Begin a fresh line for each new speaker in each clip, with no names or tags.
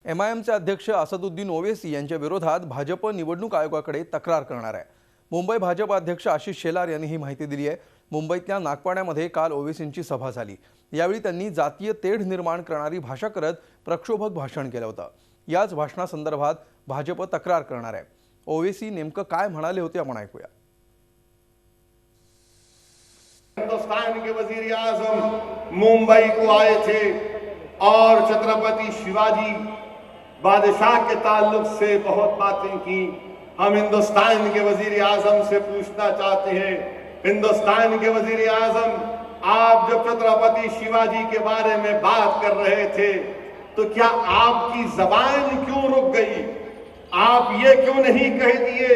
MIMचे अध्यक्ष असदुद्दीन ओवैसी यांच्या विरोधात भाजप निवडणूक आयोगाकडे तक्रार करणार आहे। मुंबई भाजप अध्यक्ष आशिष शेलार यांनी ही माहिती दिली आहे। मुंबईतल्या नागपाड्यामध्ये काल ओवैसींची सभा झाली। यावेळी त्यांनी जातीय तेढ निर्माण करणारी भाषा करत प्रक्षोभक भाषण केलं होतं। याच भाषणासंदर्भात भाजप तक्रार करणार आहे। ओवैसी नेमकं काय म्हणाले होते आपण ऐकूया।
हिंदुस्तान के वजीर आजम मुंबई को आए थे और छत्रपति शिवाजी बादशाह के ताल्लुक से बहुत बातें की। हम हिंदुस्तान के वजीर आजम से पूछना चाहते हैं, हिंदुस्तान के वजीर आजम, आप जब छत्रपति शिवाजी के बारे में बात कर रहे थे तो क्या आपकी जबान क्यों रुक गई? आप ये क्यों नहीं कह दिए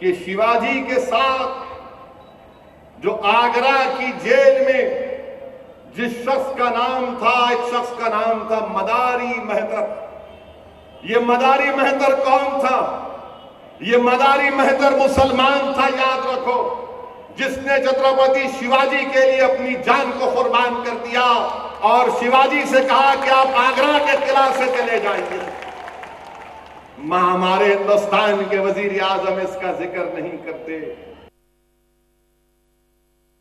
कि शिवाजी के साथ जो आगरा की जेल में जिस शख्स का नाम था, एक शख्स का नाम था मदारी मेहतर। ये मदारी मेहतर कौन था? ये मदारी मेहतर मुसलमान था, याद रखो, जिसने छत्रपति शिवाजी के लिए अपनी जान को कुर्बान कर दिया और शिवाजी से कहा कि आप आगरा के किला से चले जाइए। हमारे हिंदुस्तान के वजीर आजम इसका जिक्र नहीं करते।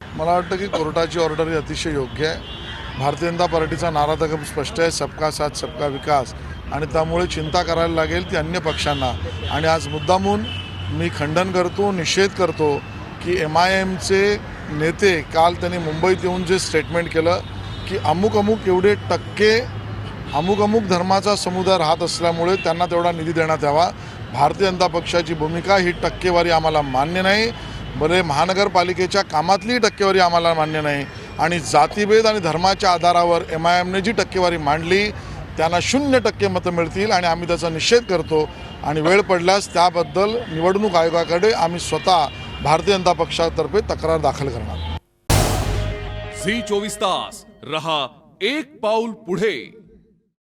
मला वाटतं की कोर्टाची ऑर्डर ही अतिशय योग्य आहे। भारतीय जनता पार्टीचा नारा तर स्पष्ट आहे, सबका साथ सबका विकास, आणि त्यामुळे चिंता करायला लागेल ती अन्य पक्षांना। आणि आज मुद्दामून मी खंडन करतो, निषेध करतो की MIMचे नेते काल त्यांनी मुंबईत येऊन जे स्टेटमेंट केलं की अमुक अमुक एवढे टक्के अमुक अमुक धर्माचा समुदाय राहत असल्यामुळे त्यांना तेवढा निधी देण्यात यावा। भारतीय जनता पक्षाची भूमिका ही टक्केवारी आम्हाला मान्य नाही। बरे महानगरपालिकेच्या कामातली टक्केवारी आम्हाला मान्य नाही, आणि जातीभेद आणि धर्माच्या आधारावर MIMने जी टक्केवारी मांडली त्यांना 0% मतं मिळतील, आणि आम्ही त्याचा निषेध करतो। आणि वेळ पडल्यास त्याबद्दल निवडणूक आयोगाकडे आम्ही स्वतः भारतीय जनता पक्षातर्फे तक्रार दाखल करणार।
झी 24 तास रहा एक पाऊल पुढे।